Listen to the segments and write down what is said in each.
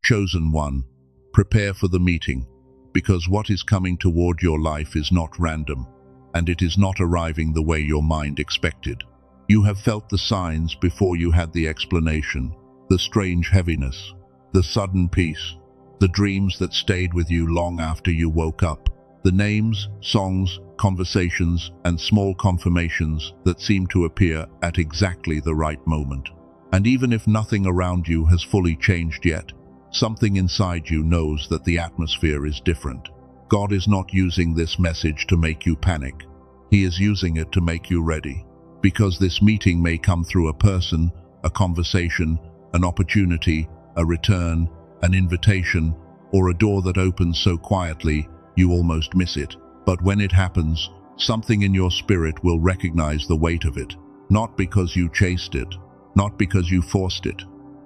Chosen one, prepare for the meeting, because what is coming toward your life is not random, and it is not arriving the way your mind expected. You have felt the signs before you had the explanation, the strange heaviness, the sudden peace, the dreams that stayed with you long after you woke up, the names, songs, conversations, and small confirmations that seem to appear at exactly the right moment. And even if nothing around you has fully changed yet, something inside you knows that the atmosphere is different. God is not using this message to make you panic. He is using it to make you ready. Because this meeting may come through a person, a conversation, an opportunity, a return, an invitation, or a door that opens so quietly you almost miss it. But when it happens, something in your spirit will recognize the weight of it. Not because you chased it, not because you forced it,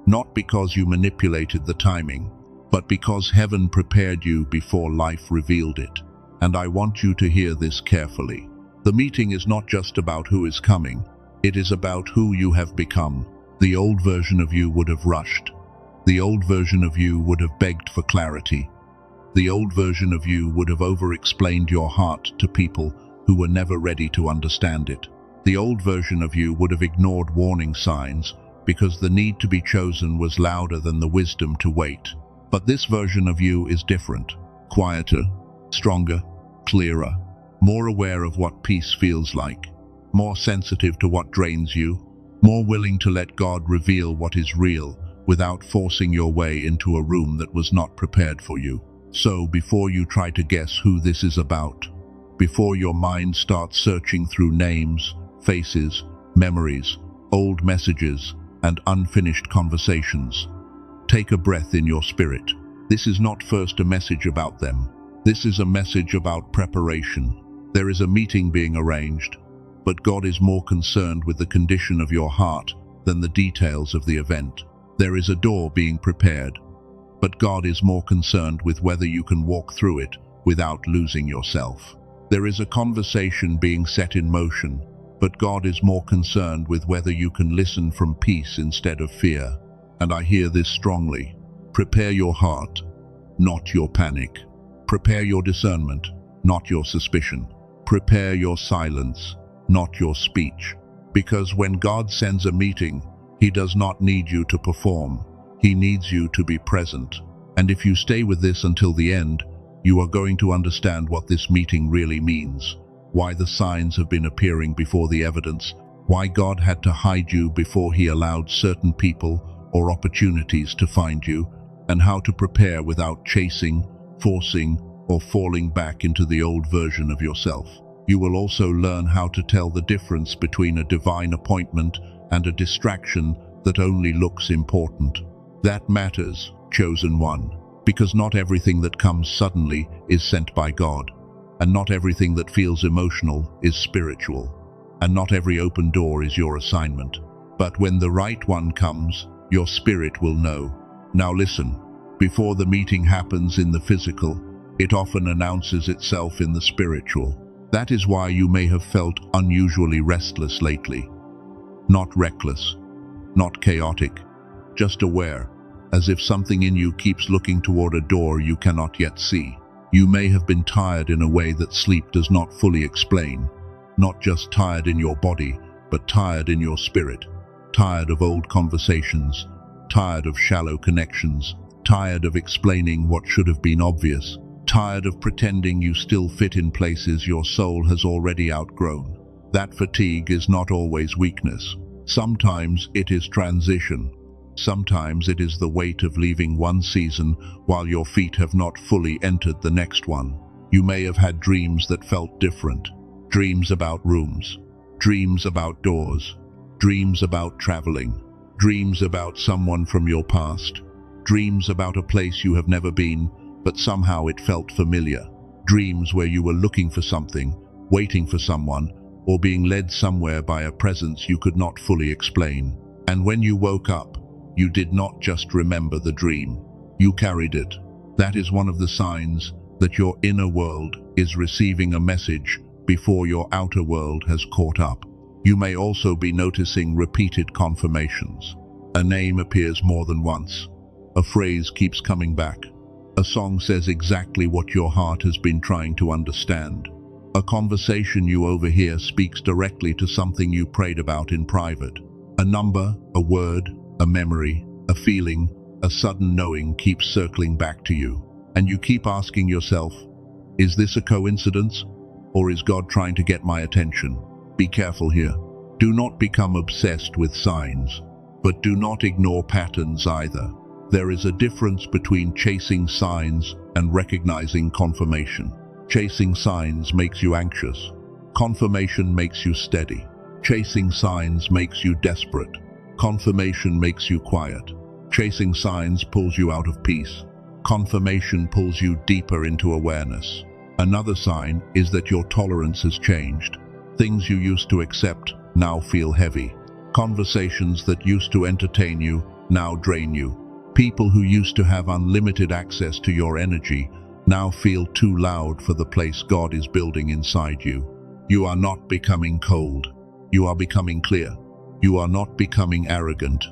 not because you manipulated the timing, but because heaven prepared you before life revealed it. And I want you to hear this carefully. The meeting is not just about who is coming, it is about who you have become. The old version of you would have rushed. The old version of you would have begged for clarity. The old version of you would have overexplained your heart to people who were never ready to understand it. The old version of you would have ignored warning signs because the need to be chosen was louder than the wisdom to wait. But this version of you is different, quieter, stronger, clearer, more aware of what peace feels like, more sensitive to what drains you, more willing to let God reveal what is real without forcing your way into a room that was not prepared for you. So before you try to guess who this is about, before your mind starts searching through names, faces, memories, old messages, and unfinished conversations, take a breath in your spirit. This is not first a message about them. This is a message about preparation. There is a meeting being arranged, but God is more concerned with the condition of your heart than the details of the event. There is a door being prepared, but God is more concerned with whether you can walk through it without losing yourself. There is a conversation being set in motion, but God is more concerned with whether you can listen from peace instead of fear. And I hear this strongly. Prepare your heart, not your panic. Prepare your discernment, not your suspicion. Prepare your silence, not your speech. Because when God sends a meeting, He does not need you to perform. He needs you to be present. And if you stay with this until the end, you are going to understand what this meeting really means, why the signs have been appearing before the evidence, why God had to hide you before He allowed certain people or opportunities to find you, and how to prepare without chasing, forcing, or falling back into the old version of yourself. You will also learn how to tell the difference between a divine appointment and a distraction that only looks important. That matters, chosen one, because not everything that comes suddenly is sent by God, and not everything that feels emotional is spiritual, and not every open door is your assignment. But when the right one comes, your spirit will know. Now listen, before the meeting happens in the physical, it often announces itself in the spiritual. That is why you may have felt unusually restless lately. Not reckless, not chaotic, just aware, as if something in you keeps looking toward a door you cannot yet see. You may have been tired in a way that sleep does not fully explain. Not just tired in your body, but tired in your spirit. Tired of old conversations, tired of shallow connections, tired of explaining what should have been obvious, tired of pretending you still fit in places your soul has already outgrown. That fatigue is not always weakness. Sometimes it is transition. Sometimes it is the weight of leaving one season while your feet have not fully entered the next one. You may have had dreams that felt different. Dreams about rooms, dreams about doors, dreams about traveling, dreams about someone from your past, dreams about a place you have never been, but somehow it felt familiar. Dreams where you were looking for something, waiting for someone, or being led somewhere by a presence you could not fully explain. And when you woke up, you did not just remember the dream, you carried it. That is one of the signs that your inner world is receiving a message before your outer world has caught up. You may also be noticing repeated confirmations. A name appears more than once. A phrase keeps coming back. A song says exactly what your heart has been trying to understand. A conversation you overhear speaks directly to something you prayed about in private. A number, a word, a memory, a feeling, a sudden knowing keeps circling back to you. And you keep asking yourself, is this a coincidence? Or is God trying to get my attention? Be careful here. Do not become obsessed with signs, but do not ignore patterns either. There is a difference between chasing signs and recognizing confirmation. Chasing signs makes you anxious. Confirmation makes you steady. Chasing signs makes you desperate. Confirmation makes you quiet. Chasing signs pulls you out of peace. Confirmation pulls you deeper into awareness. Another sign is that your tolerance has changed. Things you used to accept now feel heavy. Conversations that used to entertain you now drain you. People who used to have unlimited access to your energy now feel too loud for the place God is building inside you. You are not becoming cold. You are becoming clear. You are not becoming arrogant.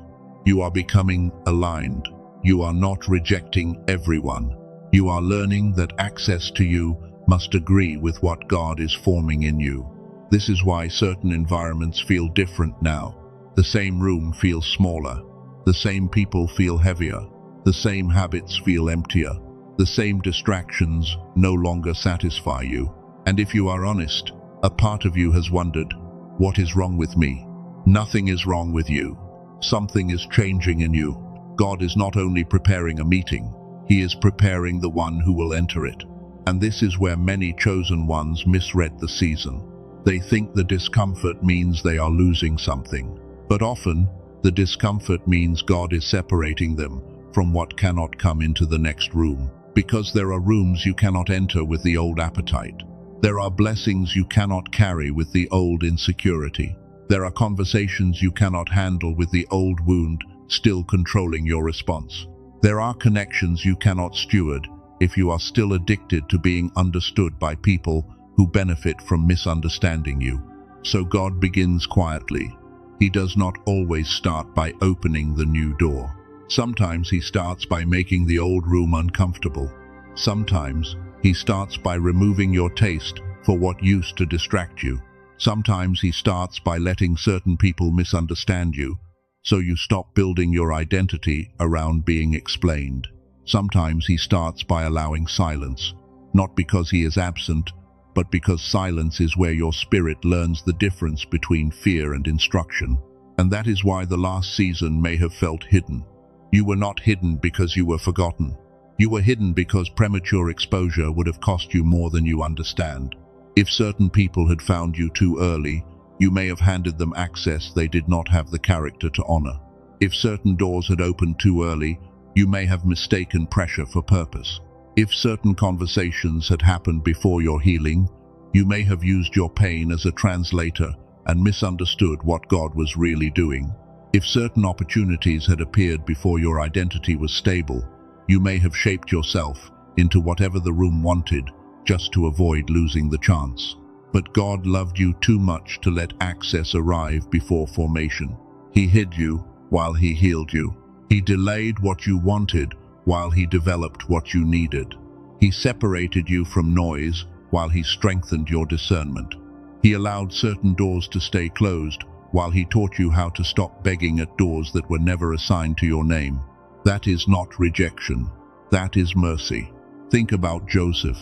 You are becoming aligned. You are not rejecting everyone. You are learning that access to you must agree with what God is forming in you. This is why certain environments feel different now. The same room feels smaller. The same people feel heavier. The same habits feel emptier. The same distractions no longer satisfy you. And if you are honest, a part of you has wondered, what is wrong with me? Nothing is wrong with you. Something is changing in you. God is not only preparing a meeting, He is preparing the one who will enter it. And this is where many chosen ones misread the season. They think the discomfort means they are losing something. But often, the discomfort means God is separating them from what cannot come into the next room. Because there are rooms you cannot enter with the old appetite. There are blessings you cannot carry with the old insecurity. There are conversations you cannot handle with the old wound still controlling your response. There are connections you cannot steward if you are still addicted to being understood by people who benefit from misunderstanding you. So God begins quietly. He does not always start by opening the new door. Sometimes He starts by making the old room uncomfortable. Sometimes He starts by removing your taste for what used to distract you. Sometimes He starts by letting certain people misunderstand you, so you stop building your identity around being explained. Sometimes He starts by allowing silence, not because He is absent, but because silence is where your spirit learns the difference between fear and instruction. And that is why the last season may have felt hidden. You were not hidden because you were forgotten. You were hidden because premature exposure would have cost you more than you understand. If certain people had found you too early, you may have handed them access they did not have the character to honor. If certain doors had opened too early, you may have mistaken pressure for purpose. If certain conversations had happened before your healing, you may have used your pain as a translator and misunderstood what God was really doing. If certain opportunities had appeared before your identity was stable, you may have shaped yourself into whatever the room wanted just to avoid losing the chance. But God loved you too much to let access arrive before formation. He hid you while He healed you. He delayed what you wanted while He developed what you needed. He separated you from noise while He strengthened your discernment. He allowed certain doors to stay closed while He taught you how to stop begging at doors that were never assigned to your name. That is not rejection. That is mercy. Think about Joseph.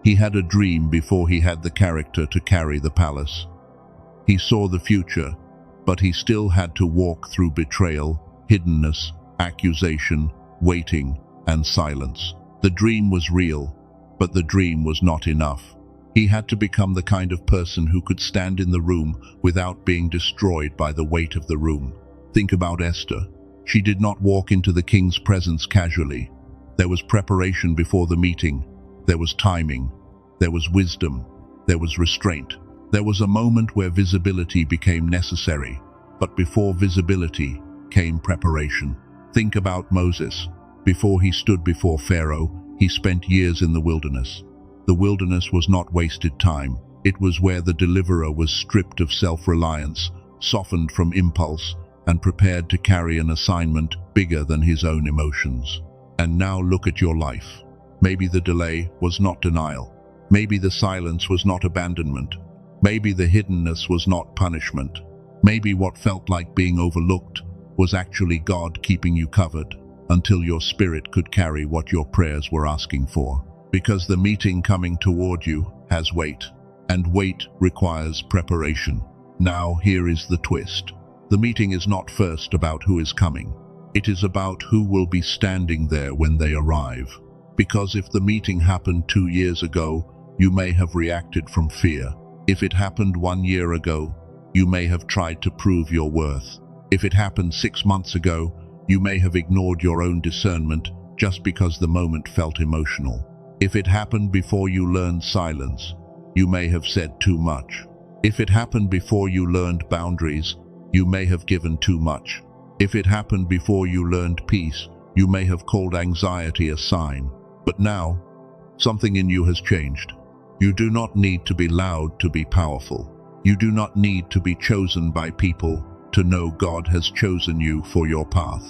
He had a dream before he had the character to carry the palace. He saw the future, but he still had to walk through betrayal, hiddenness, accusation, waiting, and silence. The dream was real, but the dream was not enough. He had to become the kind of person who could stand in the room without being destroyed by the weight of the room. Think about Esther. She did not walk into the king's presence casually. There was preparation before the meeting. There was timing. There was wisdom. There was restraint. There was a moment where visibility became necessary, but before visibility came preparation. Think about Moses. Before he stood before Pharaoh, he spent years in the wilderness. The wilderness was not wasted time. It was where the deliverer was stripped of self-reliance, softened from impulse, and prepared to carry an assignment bigger than his own emotions. And now look at your life. Maybe the delay was not denial. Maybe the silence was not abandonment. Maybe the hiddenness was not punishment. Maybe what felt like being overlooked was actually God keeping you covered until your spirit could carry what your prayers were asking for. Because the meeting coming toward you has weight, and weight requires preparation. Now here is the twist. The meeting is not first about who is coming. It is about who will be standing there when they arrive. Because if the meeting happened 2 years ago, you may have reacted from fear. If it happened 1 year ago, you may have tried to prove your worth. If it happened 6 months ago, you may have ignored your own discernment just because the moment felt emotional. If it happened before you learned silence, you may have said too much. If it happened before you learned boundaries, you may have given too much. If it happened before you learned peace, you may have called anxiety a sign. But now, something in you has changed. You do not need to be loud to be powerful. You do not need to be chosen by people to know God has chosen you for your path.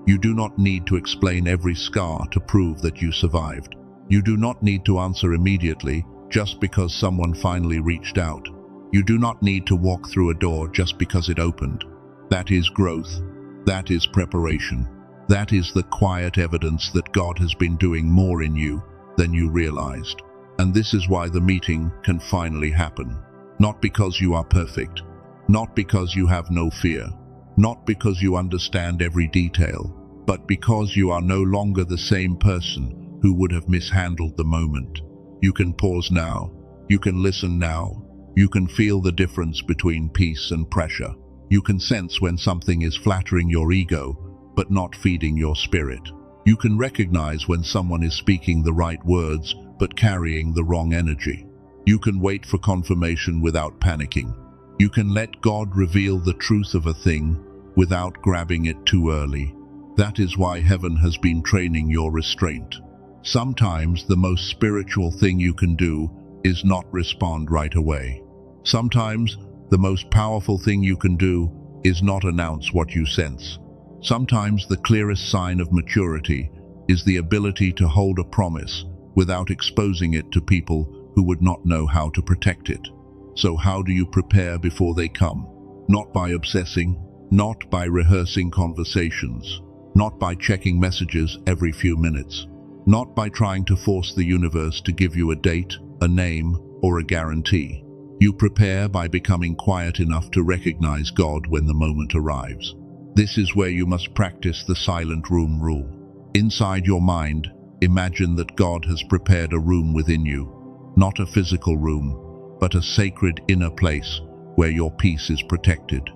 You do not need to explain every scar to prove that you survived. You do not need to answer immediately just because someone finally reached out. You do not need to walk through a door just because it opened. That is growth. That is preparation. That is the quiet evidence that God has been doing more in you than you realized. And this is why the meeting can finally happen. Not because you are perfect. Not because you have no fear. Not because you understand every detail. But because you are no longer the same person who would have mishandled the moment. You can pause now. You can listen now. You can feel the difference between peace and pressure. You can sense when something is flattering your ego, but not feeding your spirit. You can recognize when someone is speaking the right words, but carrying the wrong energy. You can wait for confirmation without panicking. You can let God reveal the truth of a thing without grabbing it too early. That is why heaven has been training your restraint. Sometimes the most spiritual thing you can do is not respond right away. Sometimes the most powerful thing you can do is not announce what you sense. Sometimes the clearest sign of maturity is the ability to hold a promise without exposing it to people who would not know how to protect it. So how do you prepare before they come? Not by obsessing, not by rehearsing conversations, not by checking messages every few minutes, not by trying to force the universe to give you a date, a name, or a guarantee. You prepare by becoming quiet enough to recognize God when the moment arrives. This is where you must practice the silent room rule. Inside your mind, imagine that God has prepared a room within you, not a physical room, but a sacred inner place where your peace is protected.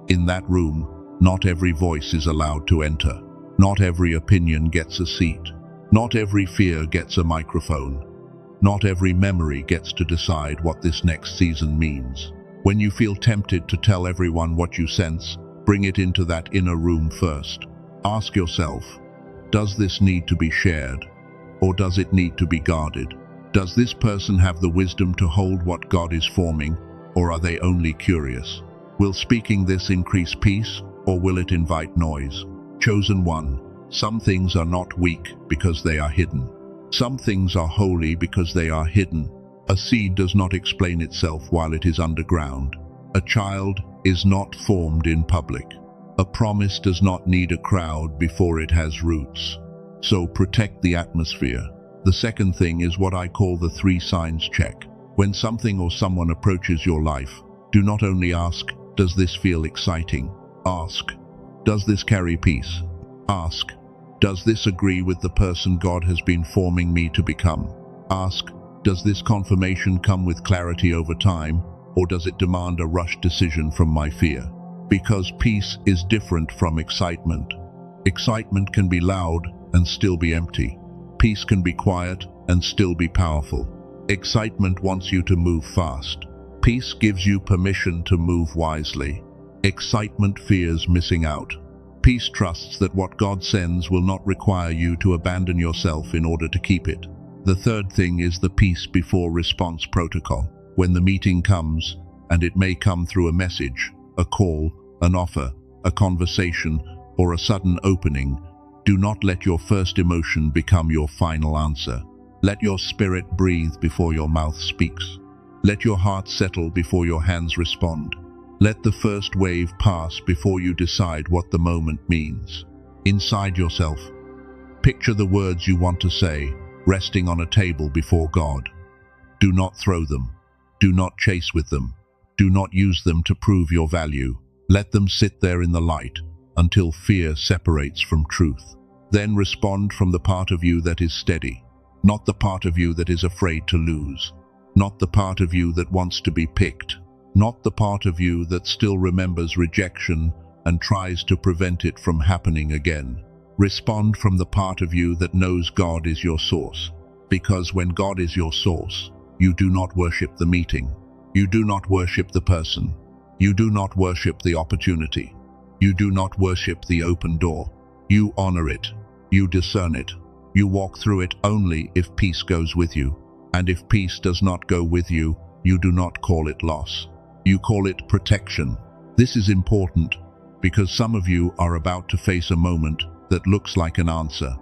In that room, not every voice is allowed to enter. Not every opinion gets a seat. Not every fear gets a microphone. Not every memory gets to decide what this next season means. When you feel tempted to tell everyone what you sense, bring it into that inner room first. Ask yourself, does this need to be shared? Or does it need to be guarded? Does this person have the wisdom to hold what God is forming, or are they only curious? Will speaking this increase peace, or will it invite noise? Chosen one, some things are not weak because they are hidden. Some things are holy because they are hidden. A seed does not explain itself while it is underground. A child is not formed in public. A promise does not need a crowd before it has roots. So protect the atmosphere. The second thing is what I call the 3 signs check. When something or someone approaches your life, do not only ask, does this feel exciting? Ask, does this carry peace? Ask, does this agree with the person God has been forming me to become? Ask, does this confirmation come with clarity over time, or does it demand a rushed decision from my fear? Because peace is different from excitement. Excitement can be loud and still be empty. Peace can be quiet and still be powerful. Excitement wants you to move fast. Peace gives you permission to move wisely. Excitement fears missing out. Peace trusts that what God sends will not require you to abandon yourself in order to keep it. The third thing is the peace before response protocol. When the meeting comes, and it may come through a message, a call, an offer, a conversation, or a sudden opening, Do not let your first emotion become your final answer. Let your spirit breathe before your mouth speaks. Let your heart settle before your hands respond. Let the first wave pass before you decide what the moment means. Inside yourself, picture the words you want to say, resting on a table before God. Do not throw them. Do not chase with them. Do not use them to prove your value. Let them sit there in the light until fear separates from truth. Then respond from the part of you that is steady, not the part of you that is afraid to lose, not the part of you that wants to be picked, not the part of you that still remembers rejection and tries to prevent it from happening again. Respond from the part of you that knows God is your source, because when God is your source, you do not worship the meeting. You do not worship the person. You do not worship the opportunity. You do not worship the open door. You honor it. You discern it. You walk through it only if peace goes with you. And if peace does not go with you, you do not call it loss. You call it protection. This is important because some of you are about to face a moment that looks like an answer,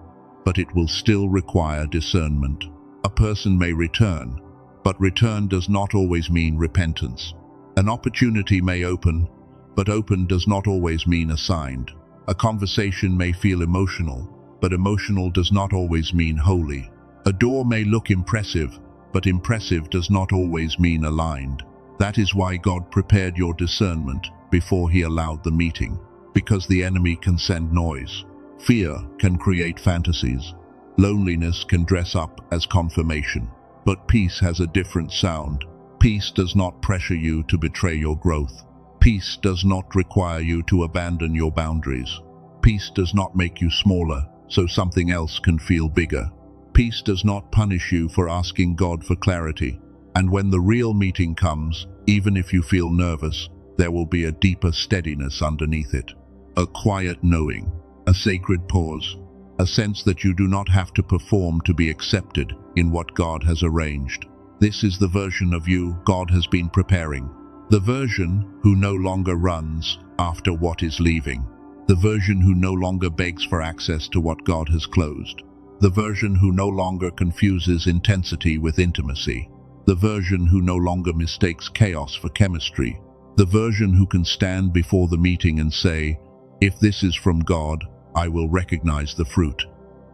but it will still require discernment. A person may return, but return does not always mean repentance. An opportunity may open, but open does not always mean assigned. A conversation may feel emotional, but emotional does not always mean holy. A door may look impressive, but impressive does not always mean aligned. That is why God prepared your discernment before He allowed the meeting, because the enemy can send noise. Fear can create fantasies. Loneliness can dress up as confirmation. But peace has a different sound. Peace does not pressure you to betray your growth. Peace does not require you to abandon your boundaries. Peace does not make you smaller so something else can feel bigger. Peace does not punish you for asking God for clarity. And when the real meeting comes, even if you feel nervous, there will be a deeper steadiness underneath it. A quiet knowing, a sacred pause, a sense that you do not have to perform to be accepted in what God has arranged. This is the version of you God has been preparing. The version who no longer runs after what is leaving. The version who no longer begs for access to what God has closed. The version who no longer confuses intensity with intimacy. The version who no longer mistakes chaos for chemistry. The version who can stand before the meeting and say, if this is from God, I will recognize the fruit.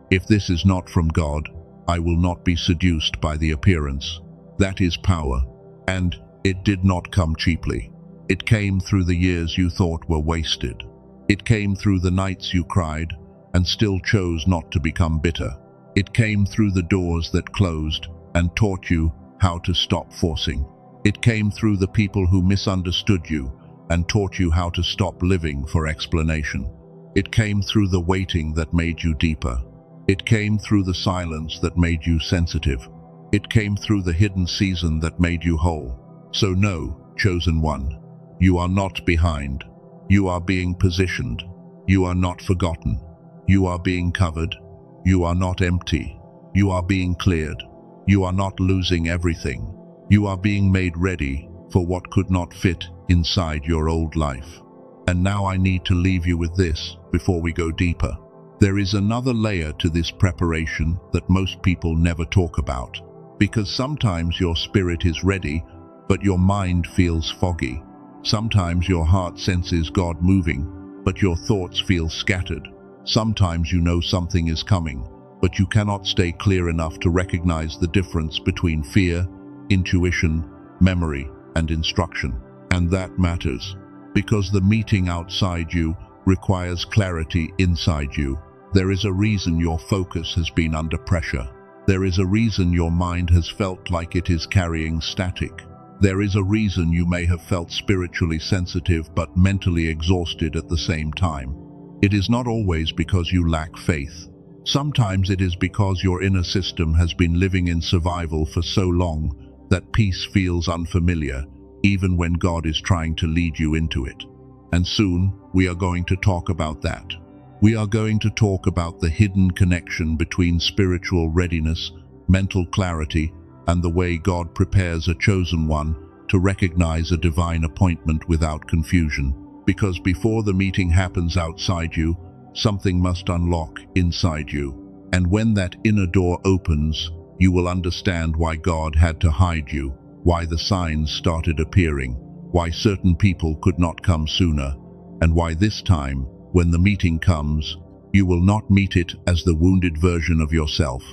If this is not from God, I will not be seduced by the appearance. That is power, and it did not come cheaply. It came through the years you thought were wasted. It came through the nights you cried and still chose not to become bitter. It came through the doors that closed and taught you how to stop forcing. It came through the people who misunderstood you and taught you how to stop living for explanation. It came through the waiting that made you deeper. It came through the silence that made you sensitive. It came through the hidden season that made you whole. So know, chosen one, you are not behind. You are being positioned. You are not forgotten. You are being covered. You are not empty. You are being cleared. You are not losing everything. You are being made ready for what could not fit inside your old life. And now I need to leave you with this before we go deeper. There is another layer to this preparation that most people never talk about. Because sometimes your spirit is ready, but your mind feels foggy. Sometimes your heart senses God moving, but your thoughts feel scattered. Sometimes you know something is coming, but you cannot stay clear enough to recognize the difference between fear, intuition, memory, and instruction. And that matters, because the meeting outside you requires clarity inside you. There is a reason your focus has been under pressure. There is a reason your mind has felt like it is carrying static. There is a reason you may have felt spiritually sensitive but mentally exhausted at the same time. It is not always because you lack faith. Sometimes it is because your inner system has been living in survival for so long that peace feels unfamiliar, even when God is trying to lead you into it. And soon, we are going to talk about that. We are going to talk about the hidden connection between spiritual readiness, mental clarity, and the way God prepares a chosen one to recognize a divine appointment without confusion. Because before the meeting happens outside you, something must unlock inside you. And when that inner door opens, you will understand why God had to hide you, why the signs started appearing, why certain people could not come sooner, and why this time, when the meeting comes, you will not meet it as the wounded version of yourself.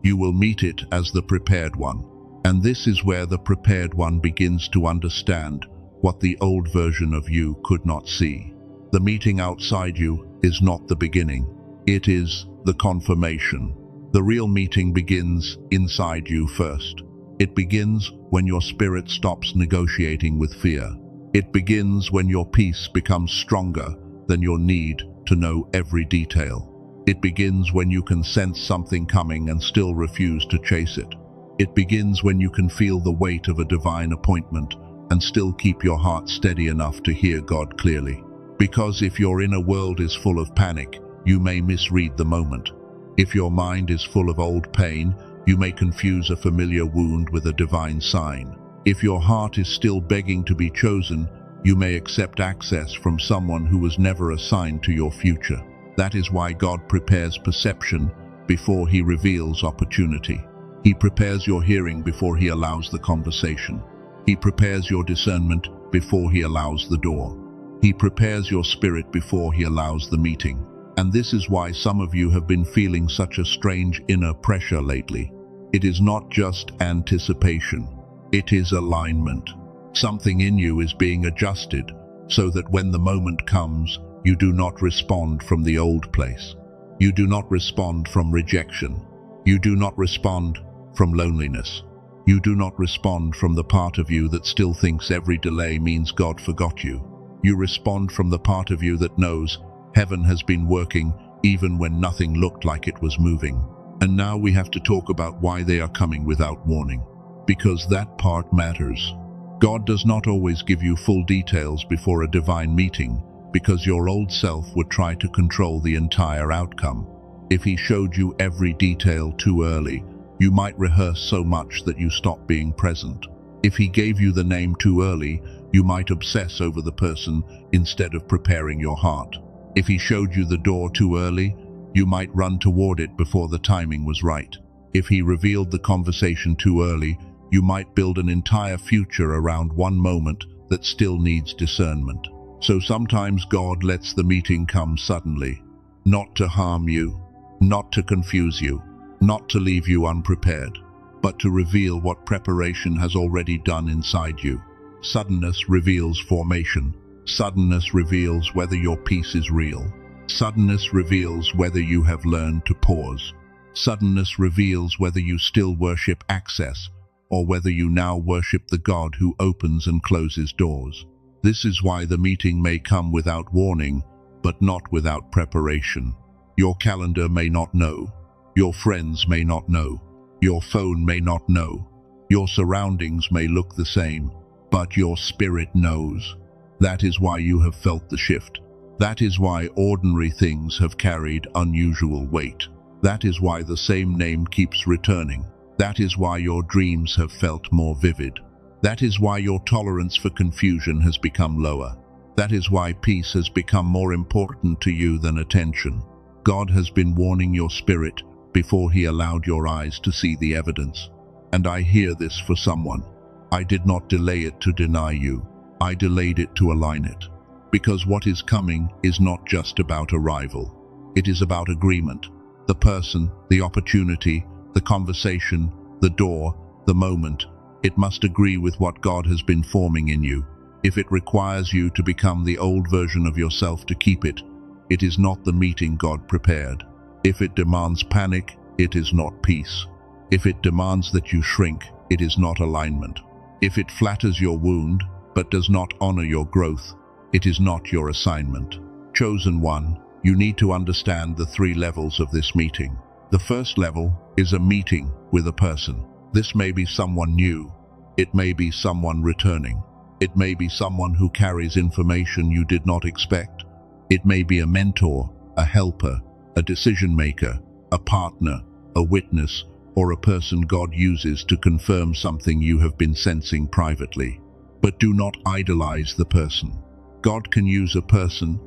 You will meet it as the prepared one. And this is where the prepared one begins to understand what the old version of you could not see. The meeting outside you is not the beginning. It is the confirmation. The real meeting begins inside you first. It begins when your spirit stops negotiating with fear. It begins when your peace becomes stronger than your need to know every detail. It begins when you can sense something coming and still refuse to chase it. It begins when you can feel the weight of a divine appointment and still keep your heart steady enough to hear God clearly. Because if your inner world is full of panic, you may misread the moment. If your mind is full of old pain, you may confuse a familiar wound with a divine sign. If your heart is still begging to be chosen, you may accept access from someone who was never assigned to your future. That is why God prepares perception before He reveals opportunity. He prepares your hearing before He allows the conversation. He prepares your discernment before He allows the door. He prepares your spirit before He allows the meeting. And this is why some of you have been feeling such a strange inner pressure lately. It is not just anticipation. It is alignment. Something in you is being adjusted so that when the moment comes, you do not respond from the old place. You do not respond from rejection. You do not respond from loneliness. You do not respond from the part of you that still thinks every delay means God forgot you. You respond from the part of you that knows heaven has been working even when nothing looked like it was moving. And now we have to talk about why they are coming without warning. Because that part matters. God does not always give you full details before a divine meeting, because your old self would try to control the entire outcome. If He showed you every detail too early, you might rehearse so much that you stop being present. If He gave you the name too early, you might obsess over the person instead of preparing your heart. If He showed you the door too early, you might run toward it before the timing was right. If He revealed the conversation too early, you might build an entire future around one moment that still needs discernment. So sometimes God lets the meeting come suddenly, not to harm you, not to confuse you, not to leave you unprepared, but to reveal what preparation has already done inside you. Suddenness reveals formation. Suddenness reveals whether your peace is real. Suddenness reveals whether you have learned to pause. Suddenness reveals whether you still worship access, or whether you now worship the God who opens and closes doors. This is why the meeting may come without warning, but not without preparation. Your calendar may not know. Your friends may not know. Your phone may not know. Your surroundings may look the same, but your spirit knows. That is why you have felt the shift. That is why ordinary things have carried unusual weight. That is why the same name keeps returning. That is why your dreams have felt more vivid. That is why your tolerance for confusion has become lower. That is why peace has become more important to you than attention. God has been warning your spirit before He allowed your eyes to see the evidence. And I hear this for someone. I did not delay it to deny you. I delayed it to align it. Because what is coming is not just about arrival. It is about agreement. The person, the opportunity, the conversation, the door, the moment. It must agree with what God has been forming in you. If it requires you to become the old version of yourself to keep it, it is not the meeting God prepared. If it demands panic, it is not peace. If it demands that you shrink, it is not alignment. If it flatters your wound, but does not honor your growth, it is not your assignment. Chosen one, you need to understand the 3 levels of this meeting. The first level is a meeting with a person. This may be someone new. It may be someone returning. It may be someone who carries information you did not expect. It may be a mentor, a helper, a decision maker, a partner, a witness, or a person God uses to confirm something you have been sensing privately. But do not idolize the person. God can use a person,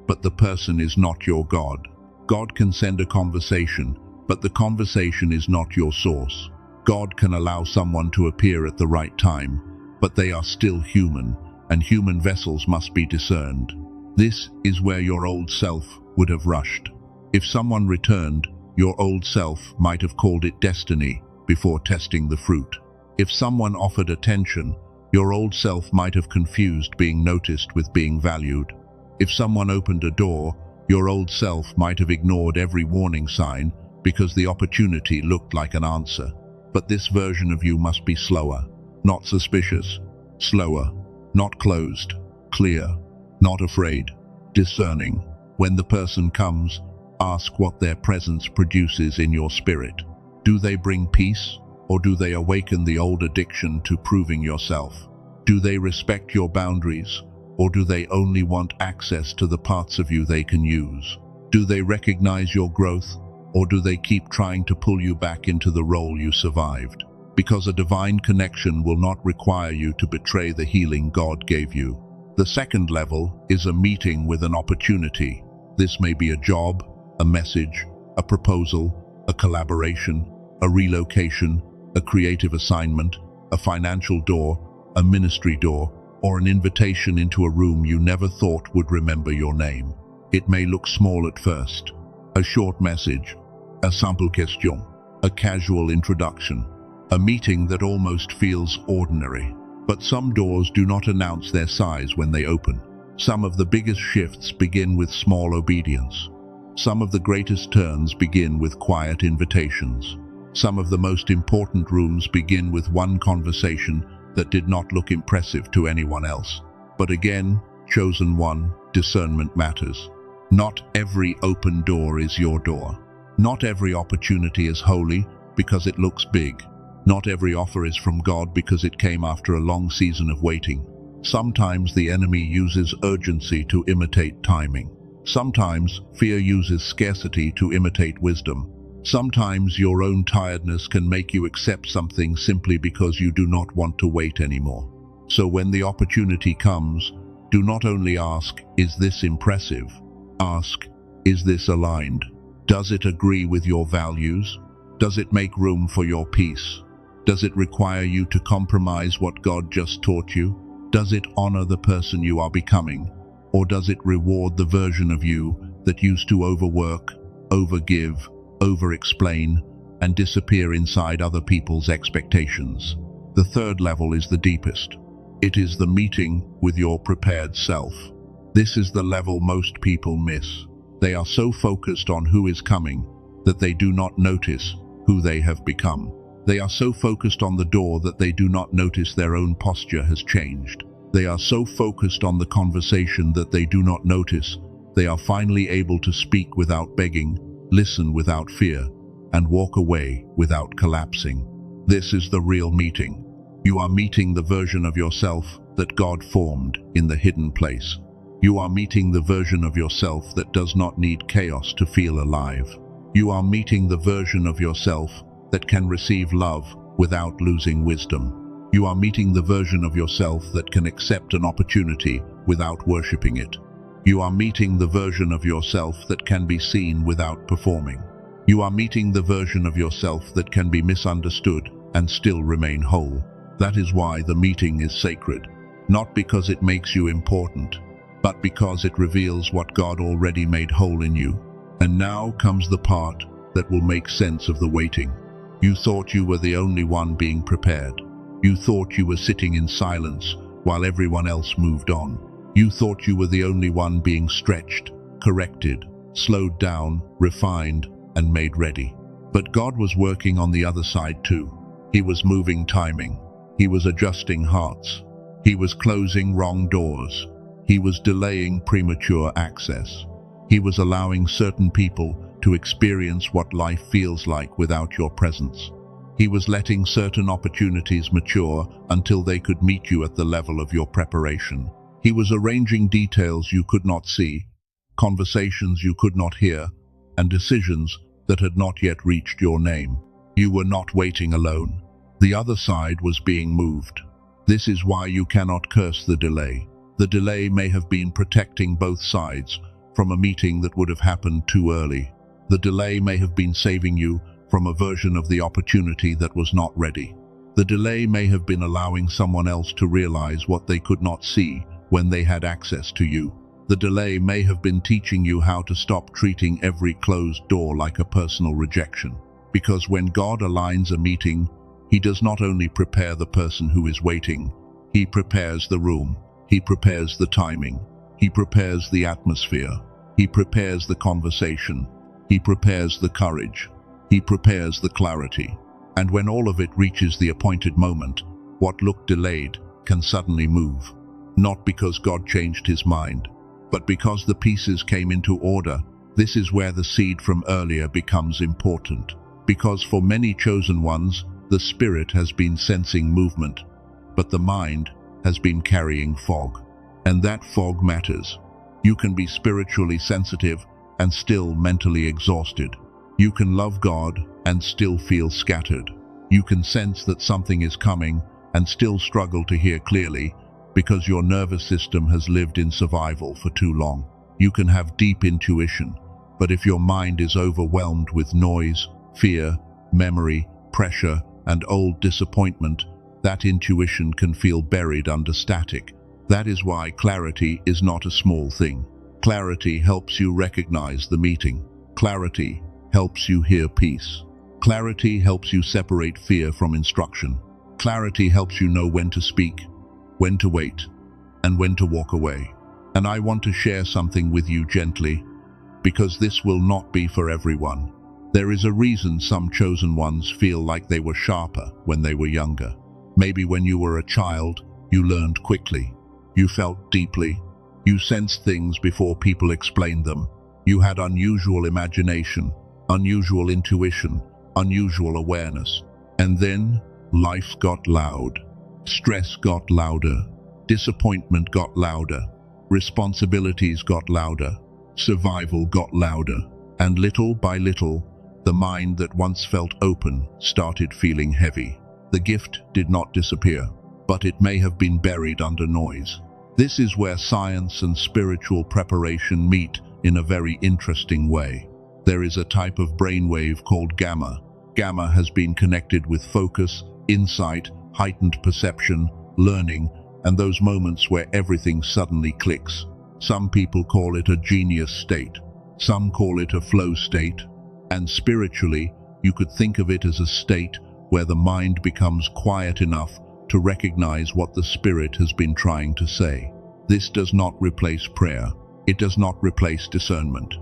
but the person is not your God. God can send a conversation, but the conversation is not your source. God can allow someone to appear at the right time, but they are still human, and human vessels must be discerned. This is where your old self would have rushed. If someone returned, your old self might have called it destiny before testing the fruit. If someone offered attention, your old self might have confused being noticed with being valued. If someone opened a door, your old self might have ignored every warning sign because the opportunity looked like an answer. But this version of you must be slower, not suspicious, slower, not closed, clear, not afraid, discerning. When the person comes, ask what their presence produces in your spirit. Do they bring peace, or do they awaken the old addiction to proving yourself? Do they respect your boundaries, or do they only want access to the parts of you they can use? Do they recognize your growth, or do they keep trying to pull you back into the role you survived? Because a divine connection will not require you to betray the healing God gave you. The second level is a meeting with an opportunity. This may be a job, a message, a proposal, a collaboration, a relocation, a creative assignment, a financial door, a ministry door, or an invitation into a room you never thought would remember your name. It may look small at first. A short message, a simple question, a casual introduction, a meeting that almost feels ordinary. But some doors do not announce their size when they open. Some of the biggest shifts begin with small obedience. Some of the greatest turns begin with quiet invitations. Some of the most important rooms begin with one conversation that did not look impressive to anyone else. But again, chosen one, discernment matters. Not every open door is your door. Not every opportunity is holy because it looks big. Not every offer is from God because it came after a long season of waiting. Sometimes the enemy uses urgency to imitate timing. Sometimes fear uses scarcity to imitate wisdom. Sometimes your own tiredness can make you accept something simply because you do not want to wait anymore. So when the opportunity comes, do not only ask, is this impressive? Ask, is this aligned? Does it agree with your values? Does it make room for your peace? Does it require you to compromise what God just taught you? Does it honor the person you are becoming? Or does it reward the version of you that used to overwork, overgive, overexplain, and disappear inside other people's expectations? The third level is the deepest. It is the meeting with your prepared self. This is the level most people miss. They are so focused on who is coming that they do not notice who they have become. They are so focused on the door that they do not notice their own posture has changed. They are so focused on the conversation that they do not notice they are finally able to speak without begging, listen without fear, and walk away without collapsing. This is the real meeting. You are meeting the version of yourself that God formed in the hidden place. You are meeting the version of yourself that does not need chaos to feel alive. You are meeting the version of yourself that can receive love without losing wisdom. You are meeting the version of yourself that can accept an opportunity without worshipping it. You are meeting the version of yourself that can be seen without performing. You are meeting the version of yourself that can be misunderstood and still remain whole. That is why the meeting is sacred. Not because it makes you important, but because it reveals what God already made whole in you. And now comes the part that will make sense of the waiting. You thought you were the only one being prepared. You thought you were sitting in silence while everyone else moved on. You thought you were the only one being stretched, corrected, slowed down, refined, and made ready. But God was working on the other side too. He was moving timing. He was adjusting hearts. He was closing wrong doors. He was delaying premature access. He was allowing certain people to experience what life feels like without your presence. He was letting certain opportunities mature until they could meet you at the level of your preparation. He was arranging details you could not see, conversations you could not hear, and decisions that had not yet reached your name. You were not waiting alone. The other side was being moved. This is why you cannot curse the delay. The delay may have been protecting both sides, from a meeting that would have happened too early. The delay may have been saving you from a version of the opportunity that was not ready. The delay may have been allowing someone else to realize what they could not see when they had access to you. The delay may have been teaching you how to stop treating every closed door like a personal rejection. Because when God aligns a meeting, He does not only prepare the person who is waiting, He prepares the room, He prepares the timing, He prepares the atmosphere, He prepares the conversation, He prepares the courage, He prepares the clarity. And when all of it reaches the appointed moment, what looked delayed can suddenly move. Not because God changed His mind, but because the pieces came into order. This is where the seed from earlier becomes important. Because for many chosen ones, the spirit has been sensing movement, but the mind has been carrying fog. And that fog matters. You can be spiritually sensitive and still mentally exhausted. You can love God and still feel scattered. You can sense that something is coming and still struggle to hear clearly because your nervous system has lived in survival for too long. You can have deep intuition, but if your mind is overwhelmed with noise, fear, memory, pressure, and old disappointment, that intuition can feel buried under static. That is why clarity is not a small thing. Clarity helps you recognize the meeting. Clarity helps you hear peace. Clarity helps you separate fear from instruction. Clarity helps you know when to speak, when to wait, and when to walk away. And I want to share something with you gently, because this will not be for everyone. There is a reason some chosen ones feel like they were sharper when they were younger. Maybe when you were a child, you learned quickly. You felt deeply. You sensed things before people explained them. You had unusual imagination, unusual intuition, unusual awareness. And then life got loud. Stress got louder. Disappointment got louder. Responsibilities got louder. Survival got louder. And little by little, the mind that once felt open started feeling heavy. The gift did not disappear, but it may have been buried under noise. This is where science and spiritual preparation meet in a very interesting way. There is a type of brainwave called gamma. Gamma has been connected with focus, insight, heightened perception, learning, and those moments where everything suddenly clicks. Some people call it a genius state. Some call it a flow state. And spiritually, you could think of it as a state where the mind becomes quiet enough to recognize what the spirit has been trying to say. This does not replace prayer. It does not replace discernment.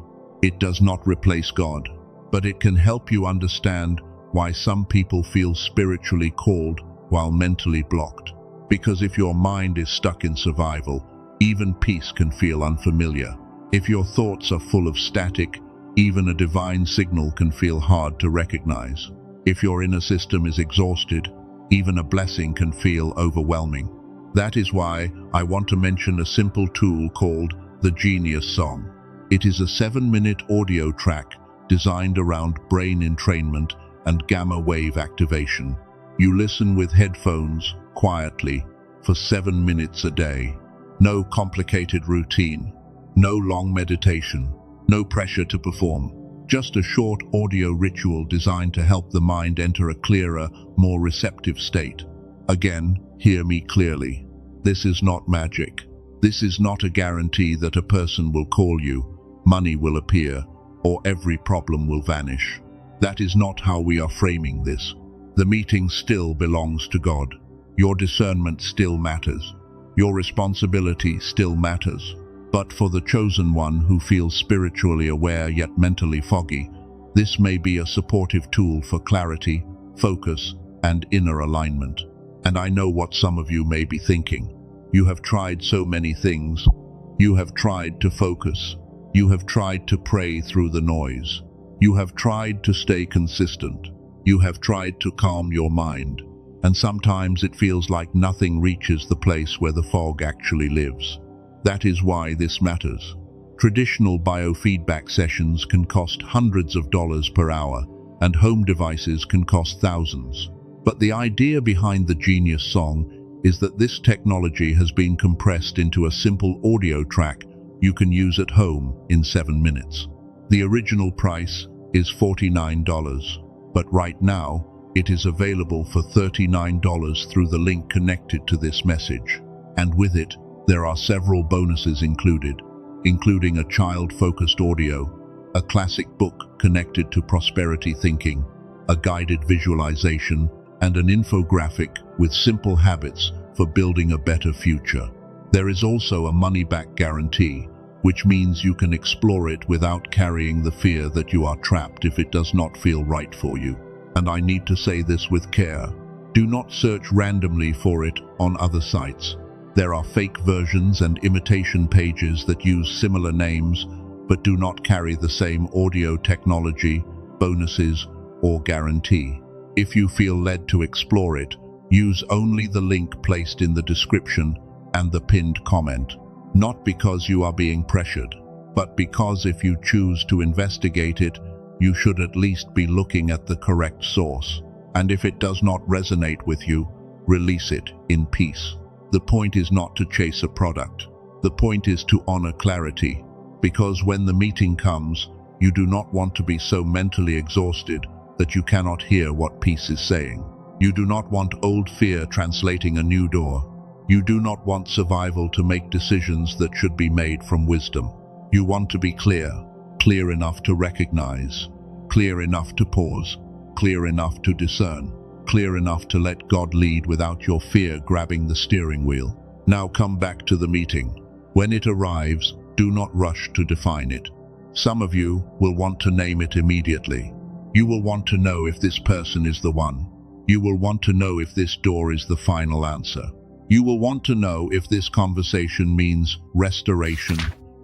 It does not replace God. But it can help you understand why some people feel spiritually called while mentally blocked. Because if your mind is stuck in survival, even peace can feel unfamiliar. If your thoughts are full of static, even a divine signal can feel hard to recognize. If your inner system is exhausted, even a blessing can feel overwhelming. That is why I want to mention a simple tool called the Genius Song. It is a 7-minute audio track designed around brain entrainment and gamma wave activation. You listen with headphones, quietly, for 7 minutes a day. No complicated routine, no long meditation, no pressure to perform. Just a short audio ritual designed to help the mind enter a clearer, more receptive state. Again, hear me clearly. This is not magic. This is not a guarantee that a person will call you, money will appear, or every problem will vanish. That is not how we are framing this. The meeting still belongs to God. Your discernment still matters. Your responsibility still matters. But for the chosen one who feels spiritually aware yet mentally foggy, this may be a supportive tool for clarity, focus, and inner alignment. And I know what some of you may be thinking. You have tried so many things. You have tried to focus. You have tried to pray through the noise. You have tried to stay consistent. You have tried to calm your mind. And sometimes it feels like nothing reaches the place where the fog actually lives. That is why this matters. Traditional biofeedback sessions can cost hundreds of dollars per hour, and home devices can cost thousands. But the idea behind the Genius Song is that this technology has been compressed into a simple audio track you can use at home in 7 minutes. The original price is $49, but right now it is available for $39 through the link connected to this message. And with it, there are several bonuses included, including a child-focused audio, a classic book connected to prosperity thinking, a guided visualization, and an infographic with simple habits for building a better future. There is also a money-back guarantee, which means you can explore it without carrying the fear that you are trapped if it does not feel right for you. And I need to say this with care. Do not search randomly for it on other sites. There are fake versions and imitation pages that use similar names, but do not carry the same audio technology, bonuses, or guarantee. If you feel led to explore it, use only the link placed in the description and the pinned comment. Not because you are being pressured, but because if you choose to investigate it, you should at least be looking at the correct source. And if it does not resonate with you, release it in peace. The point is not to chase a product. The point is to honor clarity, because when the meeting comes, you do not want to be so mentally exhausted that you cannot hear what peace is saying. You do not want old fear translating a new door. You do not want survival to make decisions that should be made from wisdom. You want to be clear, clear enough to recognize, clear enough to pause, clear enough to discern, clear enough to let God lead without your fear grabbing the steering wheel. Now come back to the meeting. When it arrives, do not rush to define it. Some of you will want to name it immediately. You will want to know if this person is the one. You will want to know if this door is the final answer. You will want to know if this conversation means restoration,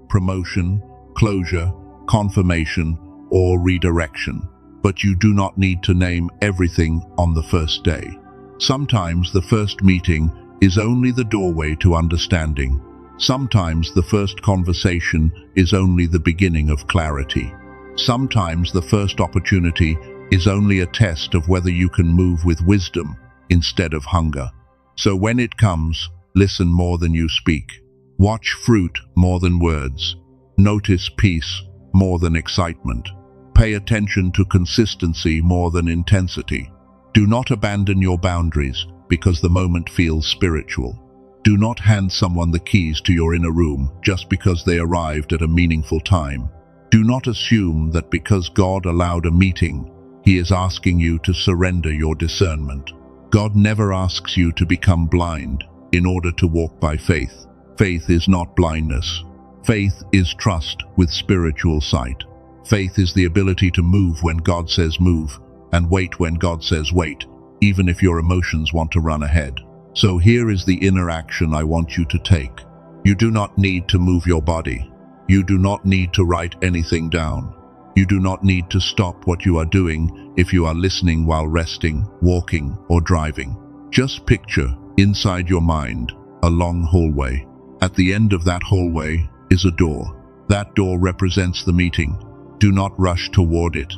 promotion, closure, confirmation, or redirection. But you do not need to name everything on the first day. Sometimes the first meeting is only the doorway to understanding. Sometimes the first conversation is only the beginning of clarity. Sometimes the first opportunity is only a test of whether you can move with wisdom instead of hunger. So when it comes, listen more than you speak. Watch fruit more than words. Notice peace more than excitement. Pay attention to consistency more than intensity. Do not abandon your boundaries because the moment feels spiritual. Do not hand someone the keys to your inner room just because they arrived at a meaningful time. Do not assume that because God allowed a meeting, He is asking you to surrender your discernment. God never asks you to become blind in order to walk by faith. Faith is not blindness. Faith is trust with spiritual sight. Faith is the ability to move when God says move and wait when God says wait, even if your emotions want to run ahead. So here is the inner action I want you to take. You do not need to move your body. You do not need to write anything down. You do not need to stop what you are doing if you are listening while resting, walking, or driving. Just picture, inside your mind, a long hallway. At the end of that hallway is a door. That door represents the meeting. Do not rush toward it.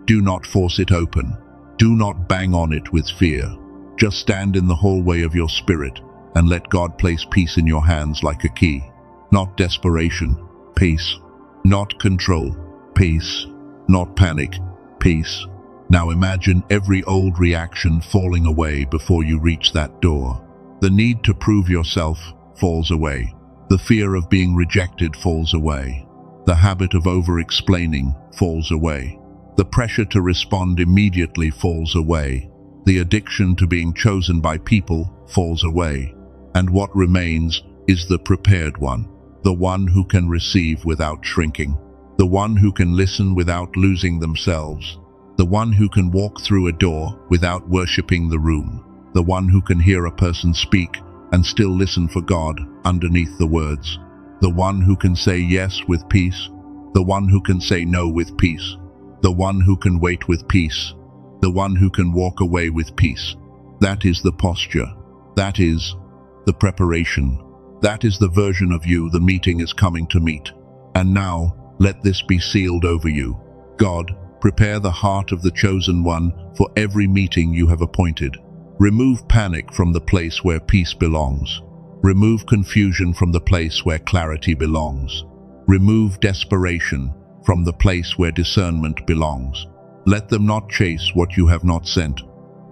Do not force it open. Do not bang on it with fear. Just stand in the hallway of your spirit and let God place peace in your hands like a key. Not desperation, peace. Not control, peace. Not panic, peace. Now imagine every old reaction falling away before you reach that door. The need to prove yourself falls away. The fear of being rejected falls away. The habit of over-explaining falls away. The pressure to respond immediately falls away. The addiction to being chosen by people falls away. And what remains is the prepared one, the one who can receive without shrinking, the one who can listen without losing themselves, the one who can walk through a door without worshipping the room, the one who can hear a person speak and still listen for God underneath the words, the one who can say yes with peace, the one who can say no with peace, the one who can wait with peace, the one who can walk away with peace. That is the posture. That is the preparation. That is the version of you the meeting is coming to meet. And now, let this be sealed over you. God, prepare the heart of the chosen one for every meeting you have appointed. Remove panic from the place where peace belongs. Remove confusion from the place where clarity belongs. Remove desperation from the place where discernment belongs. Let them not chase what you have not sent.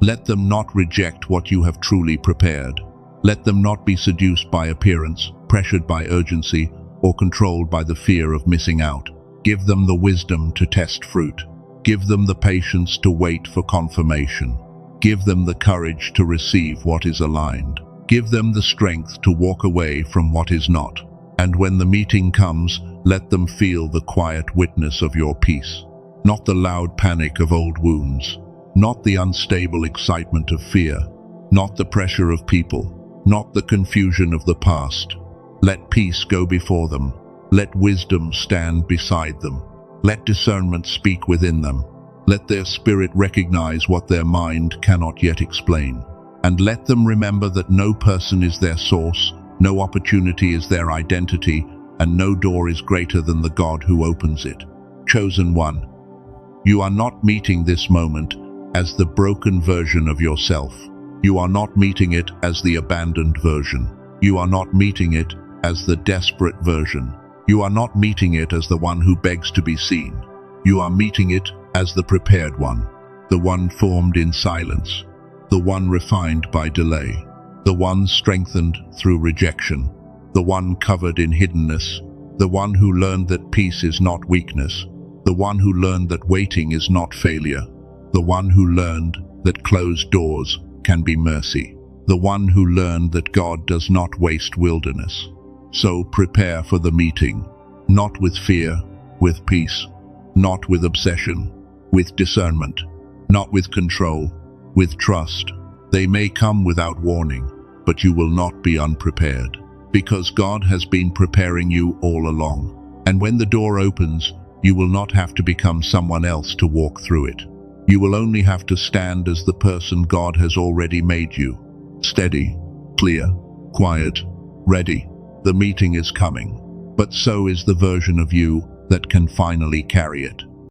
Let them not reject what you have truly prepared. Let them not be seduced by appearance, pressured by urgency, or controlled by the fear of missing out. Give them the wisdom to test fruit. Give them the patience to wait for confirmation. Give them the courage to receive what is aligned. Give them the strength to walk away from what is not. And when the meeting comes, let them feel the quiet witness of your peace, not the loud panic of old wounds, not the unstable excitement of fear, not the pressure of people, not the confusion of the past. Let peace go before them. Let wisdom stand beside them. Let discernment speak within them. Let their spirit recognize what their mind cannot yet explain. And let them remember that no person is their source, no opportunity is their identity, and no door is greater than the God who opens it. Chosen one, you are not meeting this moment as the broken version of yourself. You are not meeting it as the abandoned version. You are not meeting it as the desperate version. You are not meeting it as the one who begs to be seen. You are meeting it as the prepared one, the one formed in silence, the one refined by delay, the one strengthened through rejection, the one covered in hiddenness, the one who learned that peace is not weakness, the one who learned that waiting is not failure, the one who learned that closed doors can be mercy, the one who learned that God does not waste wilderness. So prepare for the meeting, not with fear, with peace, not with obsession, with discernment, not with control, with trust. They may come without warning, but you will not be unprepared, because God has been preparing you all along. And when the door opens, you will not have to become someone else to walk through it. You will only have to stand as the person God has already made you. Steady, clear, quiet, ready. The meeting is coming, but so is the version of you that can finally carry it.